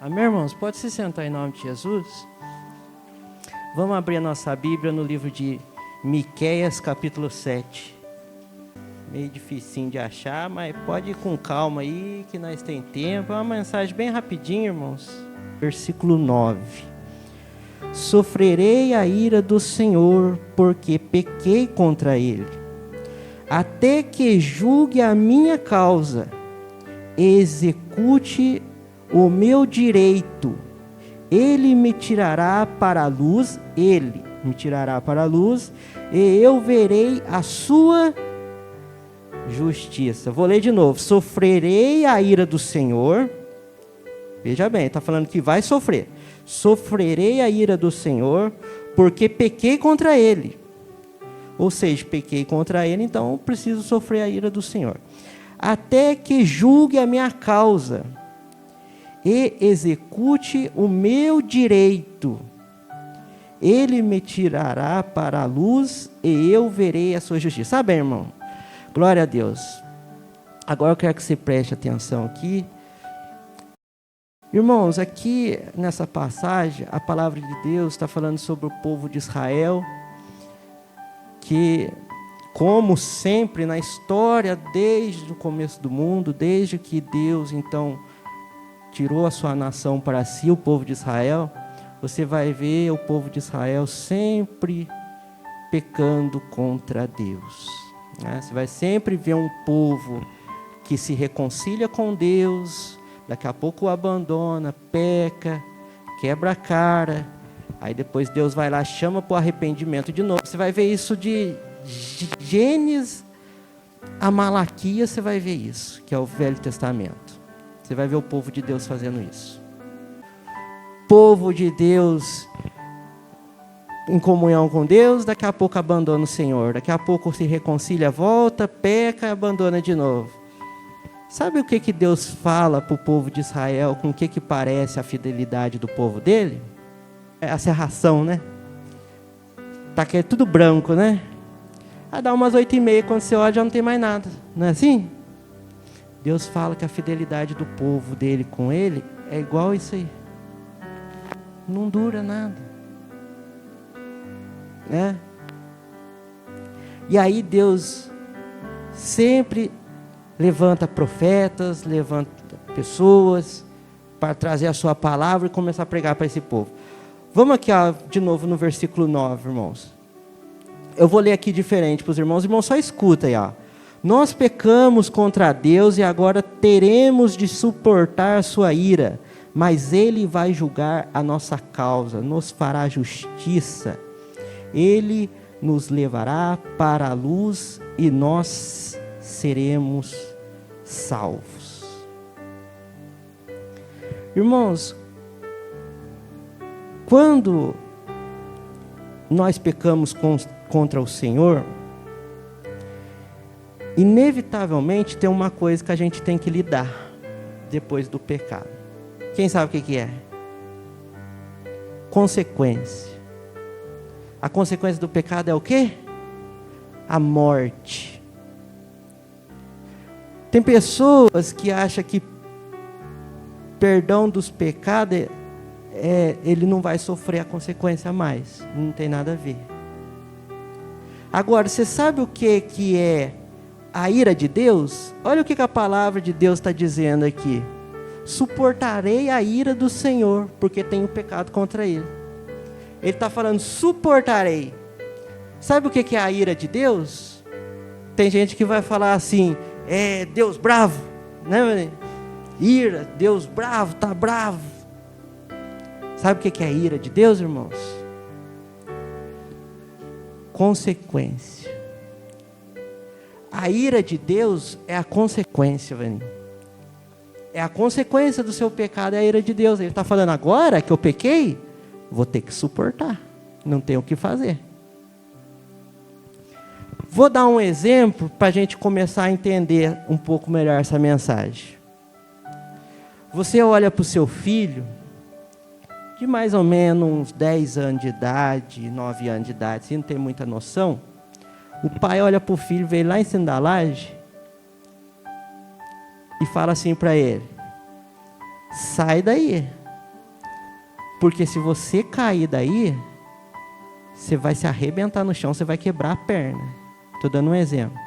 Amém, irmãos? Pode se sentar em nome de Jesus? Vamos abrir a nossa Bíblia no livro de Miqueias, capítulo 7. Meio dificinho de achar, mas pode ir com calma aí, que nós tem tempo. É uma mensagem bem rapidinha, irmãos. Versículo 9. Sofrerei a ira do Senhor, porque pequei contra Ele, até que julgue a minha causa, execute o meu direito. Ele me tirará para a luz, e eu verei a sua justiça. Vou ler de novo. Sofrerei a ira do Senhor. Veja bem, está falando que vai sofrer. Sofrerei a ira do Senhor, porque pequei contra Ele. Ou seja, pequei contra Ele, então preciso sofrer a ira do Senhor. Até que julgue a minha causa e execute o meu direito. Ele me tirará para a luz e eu verei a sua justiça. Sabe, irmão? Glória a Deus. Agora eu quero que você preste atenção aqui. Irmãos, aqui nessa passagem, a palavra de Deus está falando sobre o povo de Israel, que, como sempre na história, desde o começo do mundo, desde que Deus, então, tirou a sua nação para si, o povo de Israel, você vai ver o povo de Israel sempre pecando contra Deus. Né? Você vai sempre ver um povo que se reconcilia com Deus, daqui a pouco o abandona, peca, quebra a cara, aí depois Deus vai lá, chama para o arrependimento de novo. Você vai ver isso de Gênesis a Malaquias, você vai ver isso, que é o Velho Testamento. Você vai ver o povo de Deus fazendo isso. Povo de Deus em comunhão com Deus, daqui a pouco abandona o Senhor, daqui a pouco se reconcilia, volta, peca e abandona de novo. Sabe o que Deus fala para o povo de Israel, com o que parece a fidelidade do povo dele? É a serração, né? Tá aqui tudo branco, né? Dá umas 8h30, quando você olha já não tem mais nada, não é assim? Deus fala que a fidelidade do povo dele com ele é igual isso aí. Não dura nada. Né? E aí Deus sempre levanta profetas, levanta pessoas para trazer a sua palavra e começar a pregar para esse povo. Vamos aqui de novo no versículo 9, irmãos. Eu vou ler aqui diferente para os irmãos. Os irmãos só escuta aí, ó. Nós pecamos contra Deus e agora teremos de suportar a sua ira, mas Ele vai julgar a nossa causa, nos fará justiça. Ele nos levará para a luz e nós seremos salvos. Irmãos, quando nós pecamos contra o Senhor, inevitavelmente tem uma coisa que a gente tem que lidar depois do pecado. Quem sabe o que é? Consequência. A consequência do pecado é o quê? A morte. Tem pessoas que acham que perdão dos pecados ele não vai sofrer a consequência mais. Não tem nada a ver. Agora, você sabe o que é a ira de Deus? Olha o que a palavra de Deus está dizendo aqui. Suportarei a ira do Senhor, porque tenho pecado contra Ele. Ele está falando, suportarei. Sabe o que é a ira de Deus? Tem gente que vai falar assim, Deus bravo, né? Ira, Deus bravo, tá bravo. Sabe o que é a ira de Deus, irmãos? Consequência. A ira de Deus é a consequência, velho. É a consequência do seu pecado, é a ira de Deus. Ele está falando, agora que eu pequei, vou ter que suportar. Não tenho o que fazer. Vou dar um exemplo para a gente começar a entender um pouco melhor essa mensagem. Você olha para o seu filho, de mais ou menos uns 10 anos de idade, 9 anos de idade, se não tem muita noção, o pai olha para o filho, veio lá em cima da laje e fala assim para ele: sai daí, Porque se você cair daí, você vai se arrebentar no chão, você vai quebrar a perna. Estou dando um exemplo.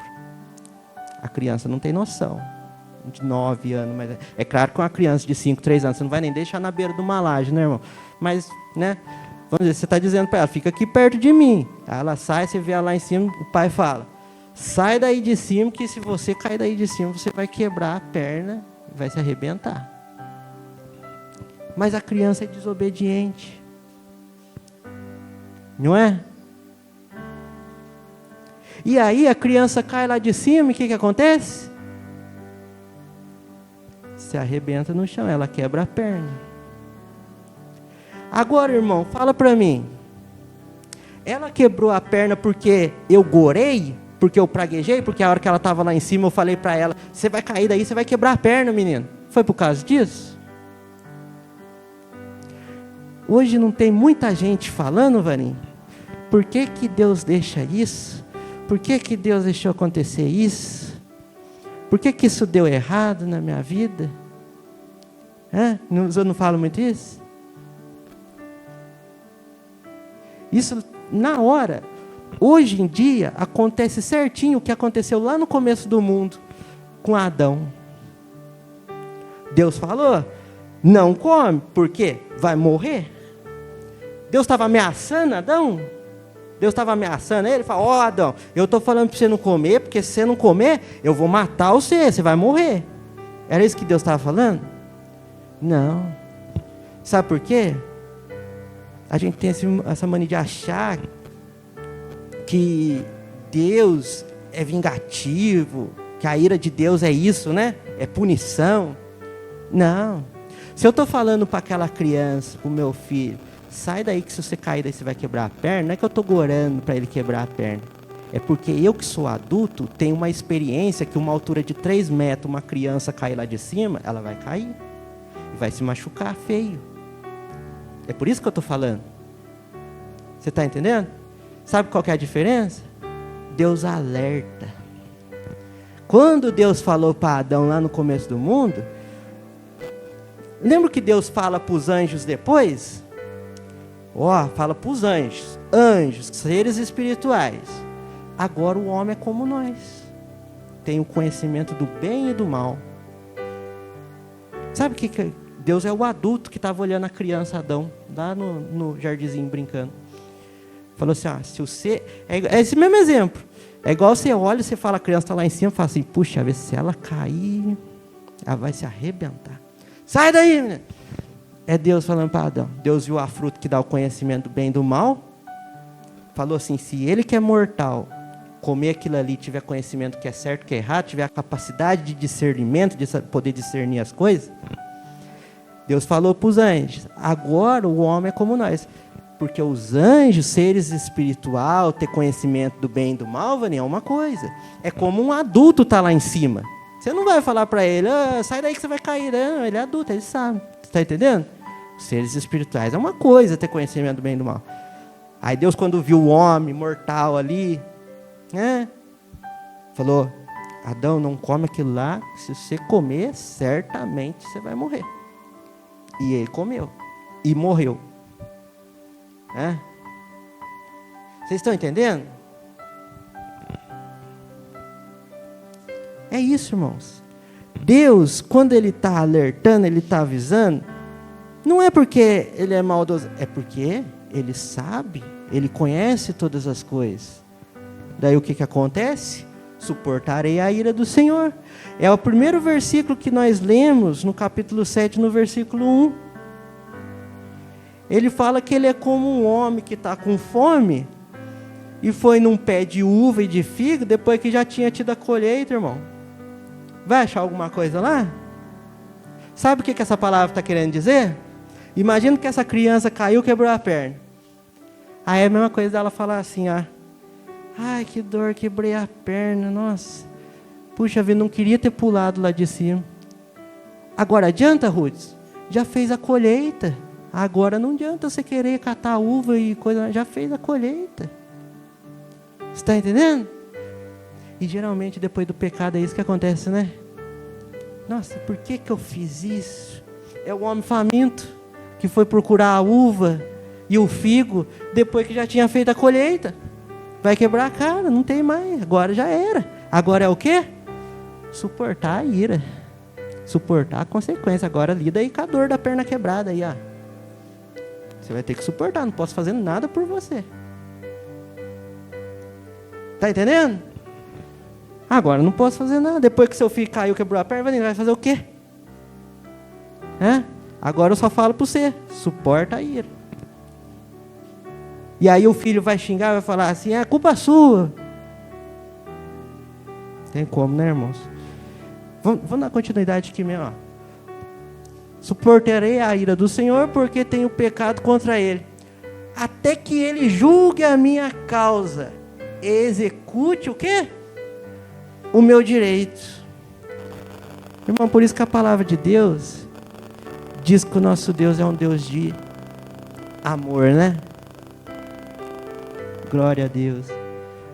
A criança não tem noção. De 9 anos, mas é claro que uma criança de 5, 3 anos, você não vai nem deixar na beira de uma laje, né, irmão? Mas, né, vamos dizer, você está dizendo para ela, fica aqui perto de mim. Aí ela sai, você vê ela lá em cima, o pai fala, sai daí de cima, que se você cair daí de cima, você vai quebrar a perna, vai se arrebentar. Mas a criança é desobediente. Não é? E aí a criança cai lá de cima, e o que acontece? Se arrebenta no chão, ela quebra a perna. Agora, irmão, fala para mim. Ela quebrou a perna porque eu gorei? Porque eu praguejei? Porque a hora que ela estava lá em cima eu falei para ela, você vai cair daí, você vai quebrar a perna, menino. Foi por causa disso? Hoje não tem muita gente falando, Vaninho? Por que que Deus deixa isso? Por que que Deus deixou acontecer isso? Por que que isso deu errado na minha vida? Eu não falo muito isso? Isso na hora. Hoje em dia, acontece certinho o que aconteceu lá no começo do mundo com Adão. Deus falou, não come, por quê? Vai morrer. Deus estava ameaçando Adão? Deus estava ameaçando ele, falou, Adão, eu estou falando para você não comer, porque se você não comer, eu vou matar você vai morrer. Era isso que Deus estava falando? Não. Sabe por quê? A gente tem essa mania de achar que Deus é vingativo, que a ira de Deus é isso, né? É punição. Não. Se eu estou falando para aquela criança, para o meu filho, sai daí que se você cair daí você vai quebrar a perna, não é que eu estou gorando para ele quebrar a perna. É porque eu que sou adulto, tenho uma experiência que uma altura de 3 metros, uma criança cair lá de cima, ela vai cair. E vai se machucar feio. É por isso que eu estou falando. Você está entendendo? Sabe qual que é a diferença? Deus alerta. Quando Deus falou para Adão lá no começo do mundo, lembra que Deus fala para os anjos depois? Fala para os anjos. Anjos, seres espirituais. Agora o homem é como nós. Tem o conhecimento do bem e do mal. Sabe o que Deus é o adulto que estava olhando a criança Adão, lá no jardinzinho brincando. Falou assim, se você... É esse mesmo exemplo. É igual você olha e você fala, a criança está lá em cima, fala assim, puxa, vê se ela cair, ela vai se arrebentar. Sai daí, menina. É Deus falando para Adão. Deus viu a fruta que dá o conhecimento do bem e do mal. Falou assim, se ele que é mortal, comer aquilo ali, tiver conhecimento que é certo, que é errado, tiver a capacidade de discernimento, de poder discernir as coisas, Deus falou para os anjos, agora o homem é como nós. Porque os anjos, seres espirituais, ter conhecimento do bem e do mal, Vani, é uma coisa. É como um adulto tá lá em cima. Você não vai falar para ele, sai daí que você vai cair. Não, ele é adulto, ele sabe. Você está entendendo? Os seres espirituais é uma coisa, ter conhecimento do bem e do mal. Aí Deus, quando viu o homem mortal ali, falou, Adão, não come aquilo lá, se você comer, certamente você vai morrer. E ele comeu. E morreu. Vocês estão entendendo? É isso, irmãos. Deus, quando Ele está alertando, Ele está avisando, não é porque Ele é maldoso, é porque Ele sabe, Ele conhece todas as coisas. Daí o que acontece? Suportarei a ira do Senhor. É o primeiro versículo que nós lemos no capítulo 7, no versículo 1. Ele fala que ele é como um homem que está com fome e foi num pé de uva e de figo depois que já tinha tido a colheita, irmão. Vai achar alguma coisa lá? Sabe o que essa palavra está querendo dizer? Imagina que essa criança caiu e quebrou a perna. Aí é a mesma coisa dela falar assim, ai, que dor, quebrei a perna, nossa. Puxa vida, não queria ter pulado lá de cima. Agora adianta, Ruth? Já fez a colheita. Agora não adianta você querer catar uva e coisa, já fez a colheita. Você está entendendo? E geralmente depois do pecado é isso que acontece, né? Nossa, por que eu fiz isso? É o homem faminto. que foi procurar a uva e o figo depois que já tinha feito a colheita. Vai quebrar a cara, não tem mais, agora já era. Agora é o quê? Suportar a ira, suportar a consequência. Agora lida aí com a dor da perna quebrada aí, ó. Você vai ter que suportar, não posso fazer nada por você. Tá entendendo? Agora não posso fazer nada. Depois que seu filho caiu, quebrou a perna, vai fazer o quê? Agora eu só falo para você, suporta a ira. E aí o filho vai xingar, vai falar assim, é culpa sua. Tem como, né, irmãos? Vamos dar continuidade aqui mesmo, ó. Suportarei a ira do Senhor, porque tenho pecado contra Ele, até que Ele julgue a minha causa, e execute o quê? O meu direito. Irmão, por isso que a palavra de Deus diz que o nosso Deus é um Deus de amor, né? Glória a Deus.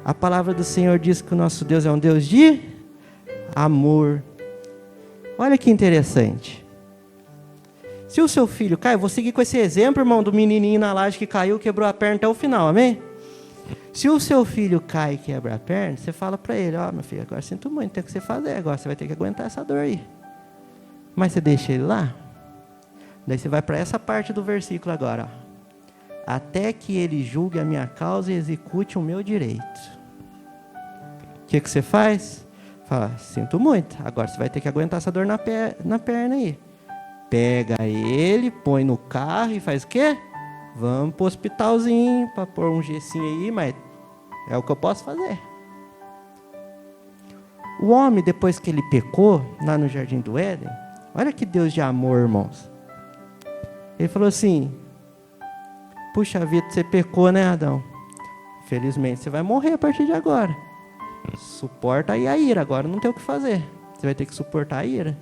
A palavra do Senhor diz que o nosso Deus é um Deus de amor. Olha que interessante. Se o seu filho cai, eu vou seguir com esse exemplo, irmão, do menininho na laje que caiu, quebrou a perna até o final, amém? Se o seu filho cai e quebra a perna, você fala para ele, ó, meu filho, agora sinto muito, tem o que você fazer, agora você vai ter que aguentar essa dor aí. Mas você deixa ele lá? Daí você vai para essa parte do versículo agora, ó. Até que ele julgue a minha causa e execute o meu direito. O que você faz? Fala, sinto muito, agora você vai ter que aguentar essa dor na perna aí. Pega ele, põe no carro e faz o quê? Vamos para o hospitalzinho, para pôr um gessinho aí, mas é o que eu posso fazer. O homem, depois que ele pecou, lá no Jardim do Éden, olha que Deus de amor, irmãos. Ele falou assim, puxa vida, você pecou, né, Adão? Felizmente você vai morrer a partir de agora. Suporta aí a ira, agora não tem o que fazer. Você vai ter que suportar a ira.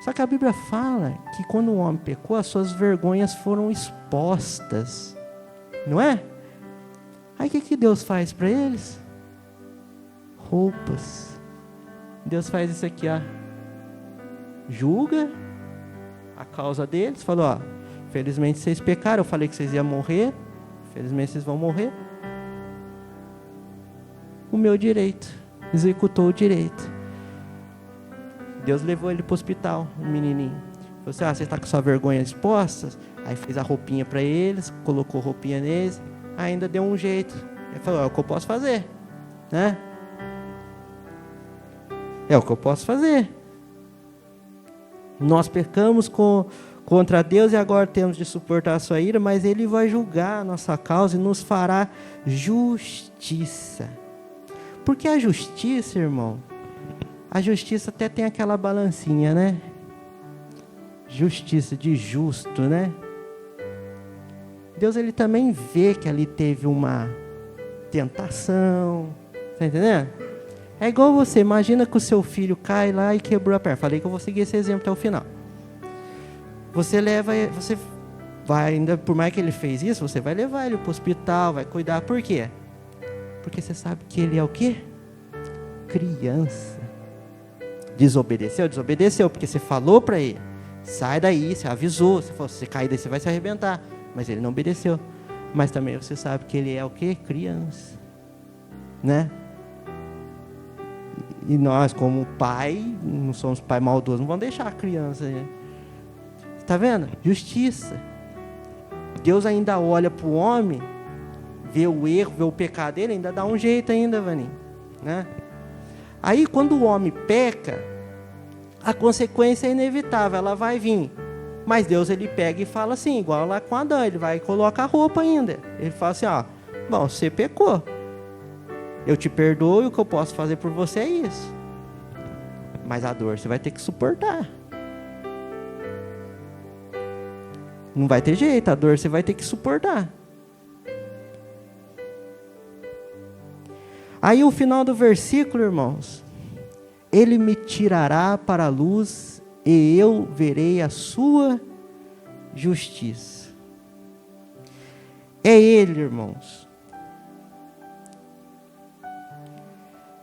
Só que a Bíblia fala que quando o homem pecou, as suas vergonhas foram expostas. Não é? Aí o que Deus faz para eles? Roupas. Deus faz isso aqui, ó. Julga a causa deles. Falou, ó, felizmente vocês pecaram, eu falei que vocês iam morrer. Felizmente vocês vão morrer. O meu direito. Executou o direito. Deus levou ele para o hospital, o menininho. Falou assim, você está com sua vergonha exposta? Aí fez a roupinha para eles, colocou roupinha neles, ainda deu um jeito. Ele falou, é o que eu posso fazer, né? É o que eu posso fazer. Nós pecamos contra Deus e agora temos de suportar a sua ira, mas Ele vai julgar a nossa causa e nos fará justiça. Porque a justiça, irmão, a justiça até tem aquela balancinha, né? Justiça de justo, né? Deus, Ele também vê que ali teve uma tentação. Tá entendendo? É igual você, imagina que o seu filho cai lá e quebrou a perna. Falei que eu vou seguir esse exemplo até o final. Você vai, ainda por mais que ele fez isso, você vai levar ele para o hospital, vai cuidar. Por quê? Porque você sabe que ele é o quê? Criança. Desobedeceu, porque você falou para ele, sai daí, você avisou, você falou, se você cair daí você vai se arrebentar, mas ele não obedeceu. Mas também você sabe que ele é o quê? Criança, né? E nós, como pai, não somos pai maldoso, não vamos deixar a criança, né? Tá vendo? Justiça. Deus ainda olha para o homem, vê o erro, vê o pecado dele, ainda dá um jeito ainda, Vaninho, né? Aí quando o homem peca, a consequência é inevitável, ela vai vir. Mas Deus, ele pega e fala assim, igual lá com Adão, ele vai e coloca a roupa ainda. Ele fala assim, ó, bom, você pecou, eu te perdoo e o que eu posso fazer por você é isso. Mas a dor você vai ter que suportar. Não vai ter jeito, a dor você vai ter que suportar. Aí o final do versículo, irmãos, Ele me tirará para a luz e eu verei a sua justiça. É Ele, irmãos.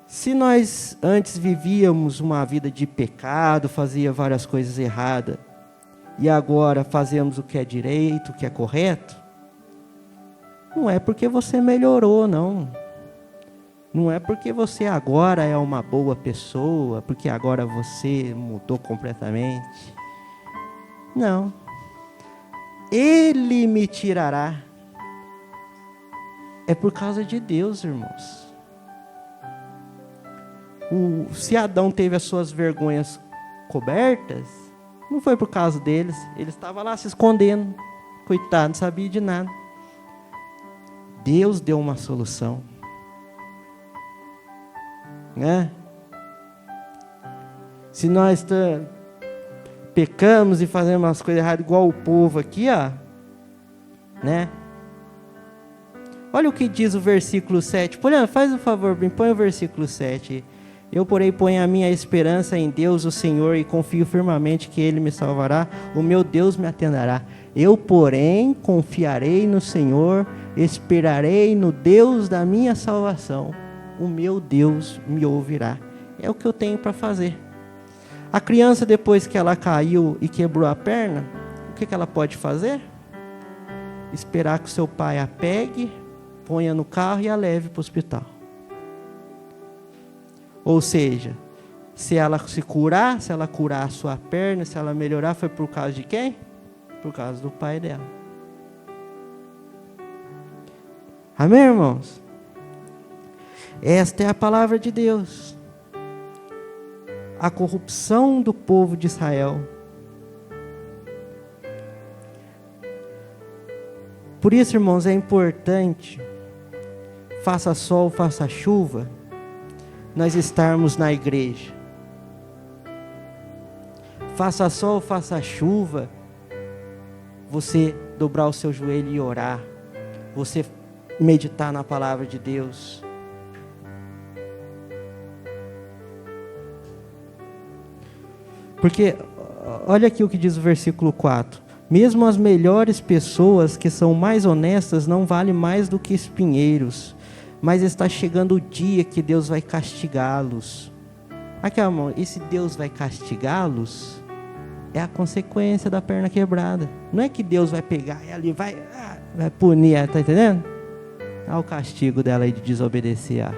Se nós antes vivíamos uma vida de pecado, fazia várias coisas erradas, e agora fazemos o que é direito, o que é correto, não é porque você melhorou, não. Não é porque você agora é uma boa pessoa, porque agora você mudou completamente. Não. Ele me tirará. É por causa de Deus, irmãos. Se Adão teve as suas vergonhas cobertas, não foi por causa deles. Ele estava lá se escondendo. Coitado, não sabia de nada. Deus deu uma solução. Né? Se nós pecamos e fazemos as coisas erradas igual o povo aqui, ó, né? Olha o que diz o versículo 7. Poliana, faz o favor, põe o versículo 7. Eu, porém, ponho a minha esperança em Deus, o Senhor, e confio firmemente que Ele me salvará. O meu Deus me atenderá. Eu, porém, confiarei no Senhor, esperarei no Deus da minha salvação. O meu Deus me ouvirá. É o que eu tenho para fazer. A criança, depois que ela caiu e quebrou a perna, o que ela pode fazer? Esperar que o seu pai a pegue, ponha no carro e a leve para o hospital. Ou seja, se ela se curar, se ela curar a sua perna, se ela melhorar, foi por causa de quem? Por causa do pai dela. Amém, irmãos? Esta é a palavra de Deus. A corrupção do povo de Israel. Por isso, irmãos, é importante, faça sol, faça chuva, nós estarmos na igreja. Faça sol, faça chuva, você dobrar o seu joelho e orar, você meditar na palavra de Deus. Porque, olha aqui o que diz o versículo 4. Mesmo as melhores pessoas que são mais honestas não valem mais do que espinheiros. Mas está chegando o dia que Deus vai castigá-los. Aqui, irmão, esse Deus vai castigá-los é a consequência da perna quebrada. Não é que Deus vai pegar e ali vai punir, está entendendo? Olha o castigo dela aí de desobedecer.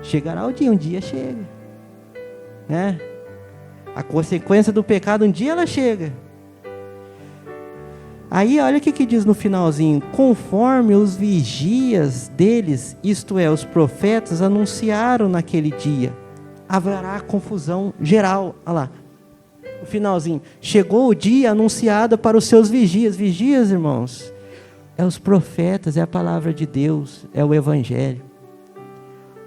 Chegará o dia, um dia chega. Né? A consequência do pecado, um dia ela chega. Aí olha o que diz no finalzinho. Conforme os vigias deles, isto é, os profetas, anunciaram naquele dia, haverá confusão geral. Olha lá, o finalzinho. Chegou o dia anunciado para os seus vigias. Vigias, irmãos, é os profetas, é a palavra de Deus, é o evangelho.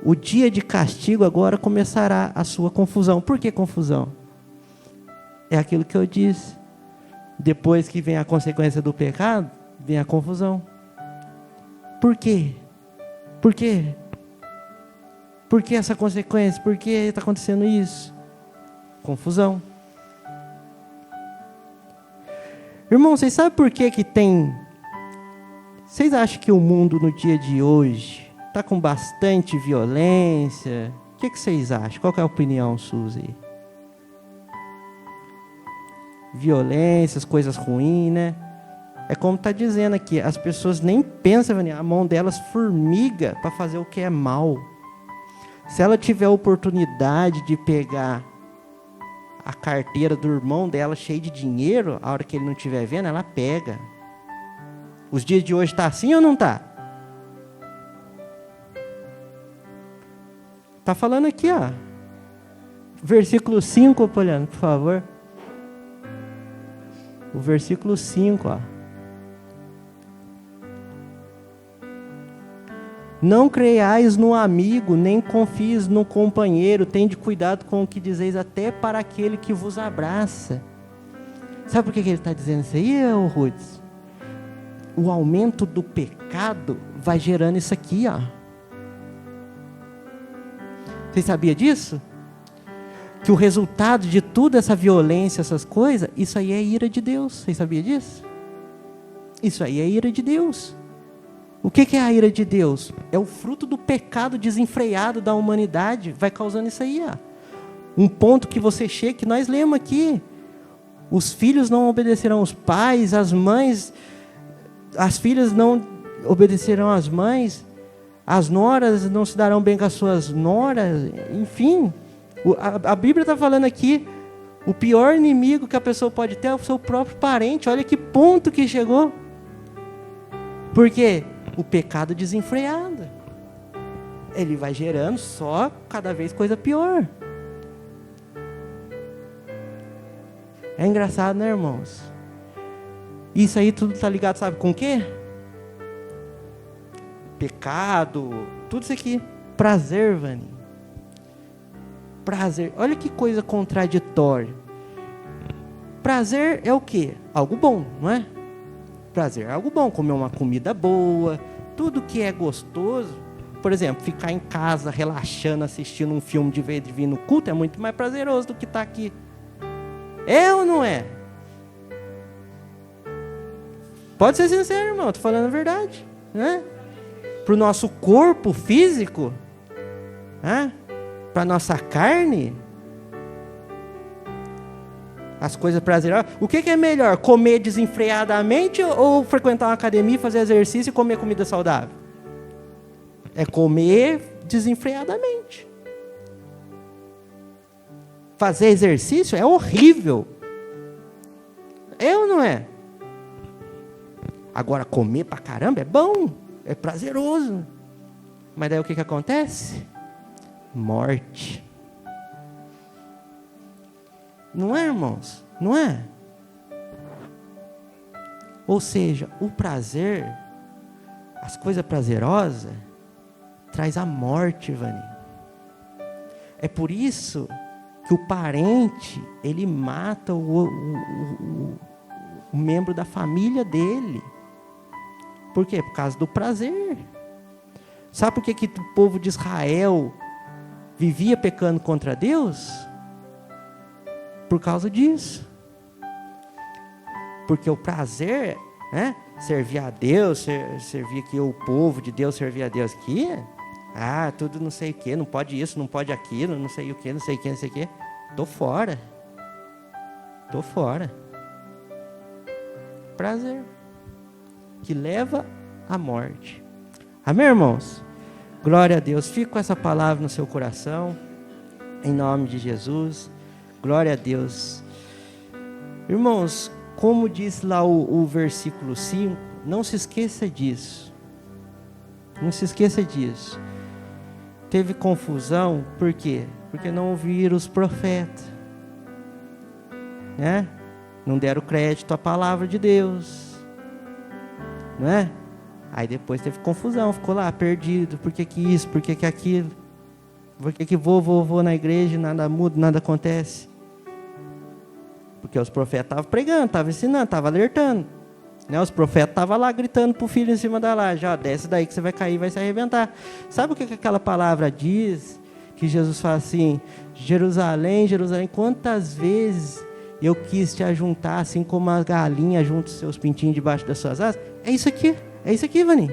O dia de castigo agora começará a sua confusão. Por que confusão? É aquilo que eu disse. Depois que vem a consequência do pecado, vem a confusão. Por quê? Por quê? Por que essa consequência? Por que está acontecendo isso? Confusão. Irmão, vocês sabem por que tem... Vocês acham que o mundo no dia de hoje está com bastante violência? O que vocês acham? Qual que é a opinião, Suzy? Violências, coisas ruins, né? É como está dizendo aqui, as pessoas nem pensam, a mão delas formiga para fazer o que é mal. Se ela tiver a oportunidade de pegar a carteira do irmão dela cheia de dinheiro, a hora que ele não estiver vendo, ela pega. Os dias de hoje está assim ou não está? Está falando aqui, ó. Versículo 5, Poliana, por favor. O versículo 5, ó. Não creiais no amigo, nem confieis no companheiro, tende cuidado com o que dizeis, até para aquele que vos abraça. Sabe por que ele está dizendo isso aí, Rudes? O aumento do pecado vai gerando isso aqui, ó. Vocês sabiam disso? Que o resultado de toda essa violência, essas coisas, isso aí é ira de Deus. Vocês sabiam disso? Isso aí é ira de Deus. O que é a ira de Deus? É o fruto do pecado desenfreado da humanidade, vai causando isso aí. Ó. Um ponto que você chega, que nós lemos aqui. Os filhos não obedecerão os pais, as mães, as filhas não obedecerão às mães, as noras não se darão bem com as suas noras, enfim. A Bíblia está falando aqui, o pior inimigo que a pessoa pode ter é o seu próprio parente. Olha que ponto que chegou. Por quê? O pecado desenfreado. Ele vai gerando só cada vez coisa pior. É engraçado, né, irmãos? Isso aí tudo está ligado, sabe com o quê? Pecado, tudo isso aqui. Prazer, Vani. Prazer. Olha que coisa contraditória. Prazer é o quê? Algo bom, não é? Prazer é algo bom. Comer uma comida boa. Tudo que é gostoso. Por exemplo, ficar em casa relaxando, assistindo um filme de vez de vir no culto é muito mais prazeroso do que estar aqui. É ou não é? Pode ser sincero, irmão. Estou falando a verdade, né? Para o nosso corpo físico, né? Para a nossa carne, as coisas prazerosas. O que é melhor? Comer desenfreadamente ou frequentar uma academia, fazer exercício e comer comida saudável? É comer desenfreadamente. Fazer exercício é horrível. É ou não é? Agora, comer pra caramba é bom, é prazeroso. Mas daí o que acontece? Morte. Não é, irmãos? Não é? Ou seja, o prazer, as coisas prazerosas, traz a morte, Vani. É por isso que o parente, ele mata o membro da família dele. Por quê? Por causa do prazer. Sabe por que o povo de Israel vivia pecando contra Deus? Por causa disso. Porque o prazer, né? Servir a Deus, servir aqui o povo de Deus, servir a Deus aqui. Ah, tudo não sei o que, não pode isso, não pode aquilo, não sei o que, não sei o que, não sei o que. Tô fora. Tô fora. Prazer. Que leva à morte. Amém, irmãos? Glória a Deus. Fique com essa palavra no seu coração. Em nome de Jesus. Glória a Deus. Irmãos, como diz lá o versículo 5, não se esqueça disso. Não se esqueça disso. Teve confusão, por quê? Porque não ouviram os profetas. Né? Não deram crédito à palavra de Deus. Não é? Aí depois teve confusão, ficou lá perdido. Por que isso? Por que aquilo? Por que vou na igreja e nada muda, nada acontece? Porque os profetas estavam pregando, estavam ensinando, estavam alertando. Né? Os profetas estavam lá gritando para o filho em cima da laje: ó, desce daí que você vai cair, vai se arrebentar. Sabe o que aquela palavra diz? Que Jesus fala assim: Jerusalém, Jerusalém, quantas vezes eu quis te ajuntar, assim como a galinha junta os seus pintinhos debaixo das suas asas. É isso aqui, Vani.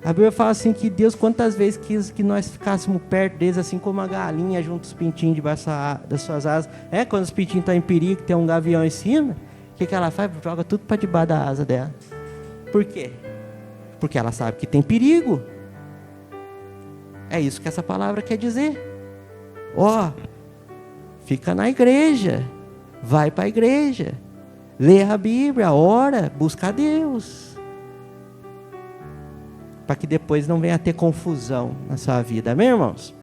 A Bíblia fala assim que Deus quantas vezes quis que nós ficássemos perto deles, assim como a galinha junta os pintinhos debaixo das suas asas. Quando os pintinhos estão em perigo, tem um gavião em cima, o que ela faz? Joga tudo para debaixo da asa dela. Por quê? Porque ela sabe que tem perigo. É isso que essa palavra quer dizer. Fica na igreja, vai para a igreja, lê a Bíblia, ora, busca a Deus, para que depois não venha a ter confusão na sua vida, amém, irmãos?